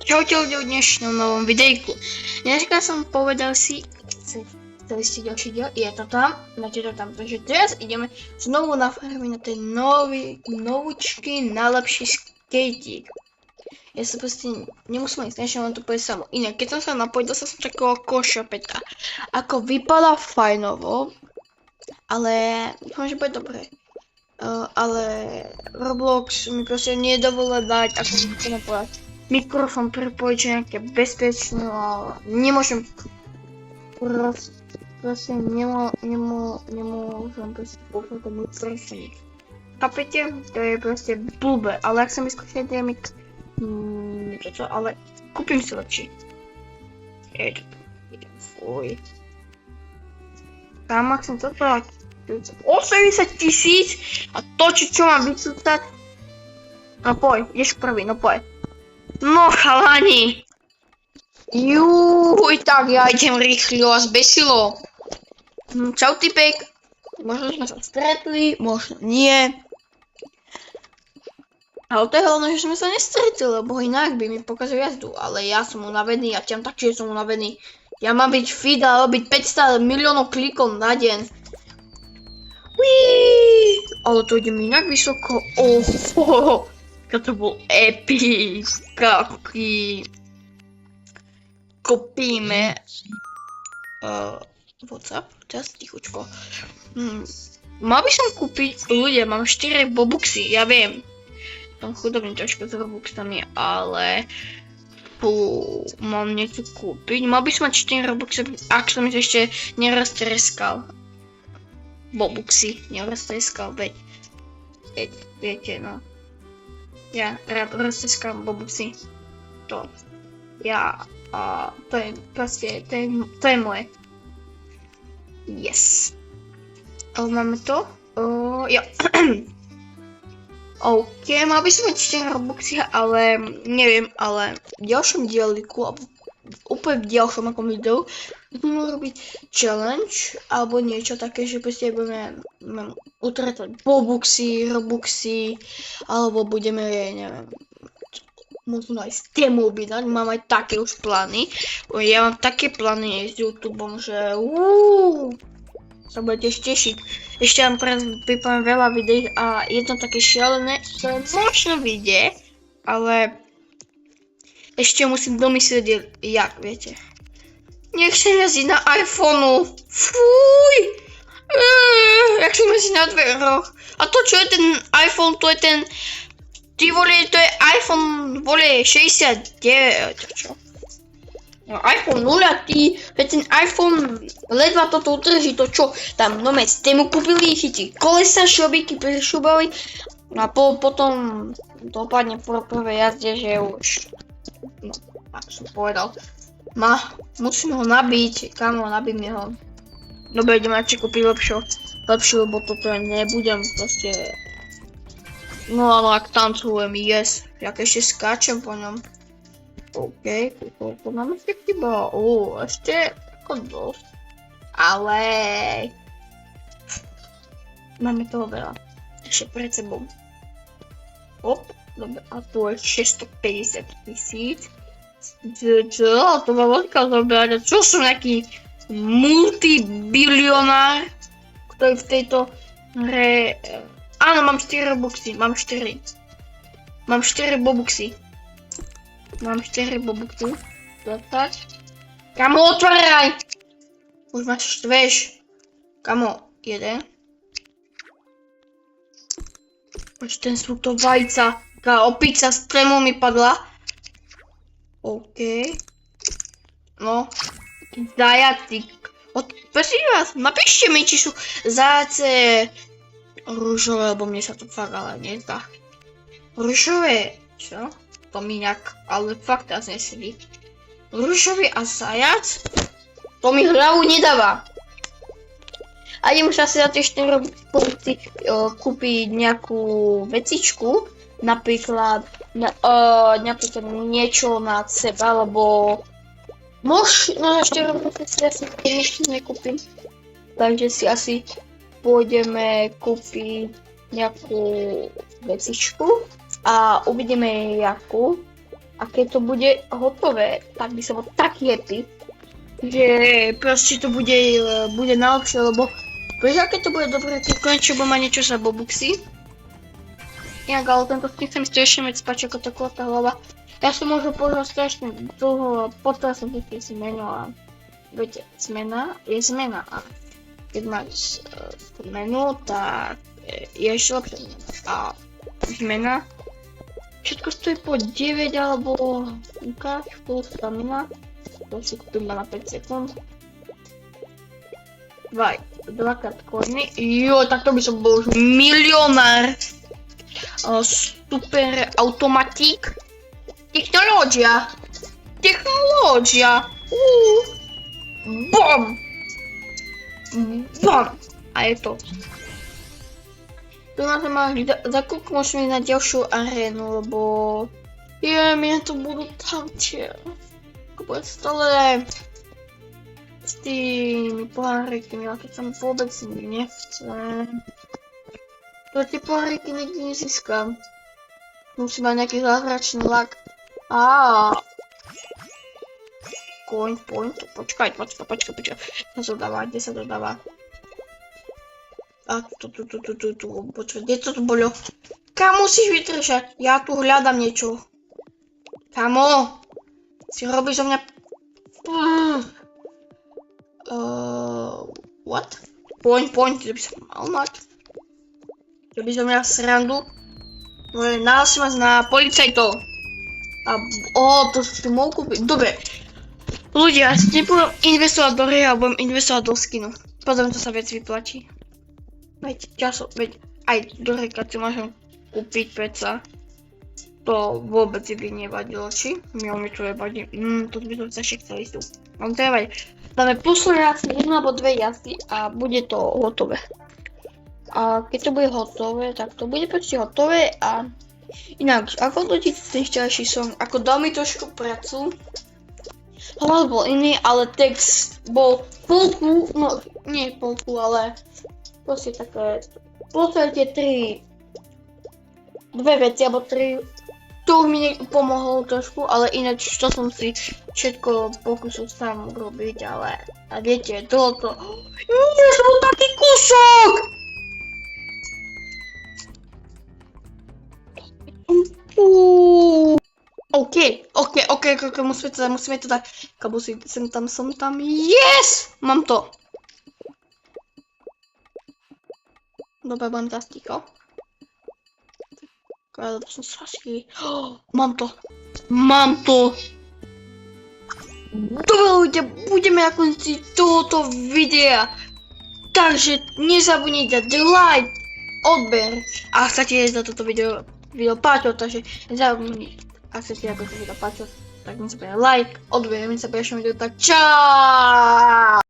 Čaute ľudia v dnešnom novom videjku. Dneska som povedal si, chceli ste ďalší diel, je to tam, máte to tam, takže teraz ideme znovu na farmy na ten novúčky, najlepší skatík. Ja sa proste nemusím ísť, než vám to povie samo. Inak, keď som sa napojil, dostal som takého koša Peťka. Ako vypadá fajnovo, ale dúfam, že bude dobré. Ale Roblox mi proste nedovolí dať, ako by chcem povedať, mikrofón pripojiť, že nejaké bezpečné, ale nemôžem proste nemôžem proste použiť ten mikrofón. Chápete? To je proste blbé, ale ak som vyskúšal tie toto, ale kúpim si lepší. Je to fuj. Tam ak som to povedal, 80 000 a to čo mám vycúcať. No poď, ideš prvý, no poď. No chalani. Juj, tak ja idem rýchlo a zbesilo. Čau typek. Možno sme sa stretli, možno nie. Ale to je hlavné, že sme sa nestretli, lebo inak by mi pokazal jazdu. Ale ja som unavený, ja ťam tak, že som unavený. Ja mám byť fit a robiť 500 miliónov klikov na deň. Uííí, ale to idem inak vysoko. Oho, to bol epický. Kopíme WhatsApp, teraz tichučko. Mal by som kúpiť, ľudia, mám 4 bobuxy, ja viem. Som chudobný trošku s robuxami, ale mám niečo kúpiť. Mal by som mať 4 robuxy, ak som ich ešte neroztreskal. Bobuxy, neroztreskal, veď, viete, no. Ja rád roztreskám bobuxy. To. Ja, to je proste, to je moje. Yes. Máme to? Jo. OK, mal by som mať 4 robuxy, ale neviem, ale v ďalšom dieliku, úplne v ďalšom akom videu, budeme robiť challenge, alebo niečo také, že proste budeme utratať bobuxy, robuxy, alebo budeme, neviem, možno aj z tému objednať, mám aj také už plány. Ja mám také plány s YouTubeom, že sa budete tešiť. Ešte vám pripravím veľa videí a jedno také šialené, ktoré možno vyjde, ale ešte musím domyslieť, jak, viete. Nechcem jazdiť na iPhoneu. Fuj! Jak chcem jazdiť na dveroch. A to čo je ten iPhone, to je ten... Ty vole, to je iPhone, vole, 69, čo? No, iPhone 0, ty, ten iPhone ledva toto udrží, to čo? Tam, no med, ste mu kúpili chytí kolesa, šrobiky, prišubali. A potom dopadne po prvej jazde, že už... No, tak som povedal. Musím ho nabiť, kamo, nabijme ho. Dobre, idem radšej kúpiť lepšiu, lebo toto nebudem proste... No áno, ak tancujem, yes. Jak ešte skáčem po ňom. OK, koľko nám ešte chýba? Ešte ako dosť. Ale... Máme toho veľa. Ešte pred sebou. Hop, dobre, a tu je 650 000. Čo? To má veľká zobrať. Čo som nejaký multibilionár, ktorý v tejto hre... Áno, mám 4 robuxy, mám 4 bobuxy. Mám 4 bobuxy. Dostať. Kamo, otváraj! Už ma štveš. Kamo, jeden. Už ten sú to vajca. Taká opica z trému mi padla. OK. No. Zajaci. Prosím vás, napíšte mi, či sú zajace ružové, lebo mne sa to fakt ale nezdá. Ružové, čo? To mi nejak, ale fakt teraz nesedí. Ružový a zajac? To mi hlavu nedáva. A idem už asi za tie 4 robuxy kúpiť nejakú vecičku. Napríklad niečo na seba, lebo možno ešte robuxy si asi niečo nekúpim. Takže si asi pôjdeme kúpiť nejakú vecičku a uvidíme jakú. A keď to bude hotové, tak by som bol taký happy, že proste to bude najlepšie, lebo vieš, aké to bude dobré, keď konečne bude mať niečo za bobuxy. Inak, ale tento skin sa mi strašne moc páči, ako to tá hlava. Ja som možno požil strašne dlho, potom som také zmenu a viete, zmena je zmena a keď máš zmenu, tak je ešte lepšia zmena. A zmena, všetko stojí po 9 alebo ukáž, full stamina, to si kúpim na 5 sekúnd. Dvakrát koiny, tak to by som bol už milionár. Super automatík. Technológia. Bom. A je to. Tu na to máš zakúknúť mi na ďalšiu arénu, lebo mne to budú tam tie. Bude stále s tými pohárikmi, ale keď som vôbec nechcem. To tie poháriky nikdy nezískam. Musím mať nejaký zázračný lak. Coin point. Počkaj. Kde sa to dáva? A tu. Počkaj, kde to tu bolo? Kam musíš vydržať? Ja tu hľadám niečo. Kamo? Si robíš zo mňa... What? Point, to by som mal mať. To by som mňa srandu. Nahlásim vás na policajtov. To si mohol kúpiť. Dobre. Ľudia, ja si nebudem investovať do hry, ale budem investovať do skinu. Potom to sa viac vyplatí. Veď aj do hry, keď si môžem kúpiť peca. To vôbec by nevadilo, či? Mi to nevadí. To by som sa ešte chcel ísť tu. Mám to nevadí. Dáme posledné asi 1 alebo 2 jazdy a bude to hotové. A keď to bude hotové, tak to bude počти hotové a inak, ako ľudí ten včerajší som, ako dal mi trošku pracu. Hlas bol iný, ale text bol polku, no nie polku, ale proste také, v podstate 2 veci, alebo 3, to mi pomohlo trošku, ale ináč to som si všetko pokusil sám urobiť, ale a viete, toto, to bol taký kúsok! OK, musíme to dať. Kabusy, som tam, yes! Mám to. Dobre, budem teraz ticho. To som strašný. Mám to. Dobre ľudia, budeme na konci tohoto videa. Takže nezabudnite dať like, odber. A chcete jesť za toto video páčilo, takže nezabudnite. Ak chcete, ako sa video páčilo, tak mi sa bude like, odber, mi sa bude tak čau.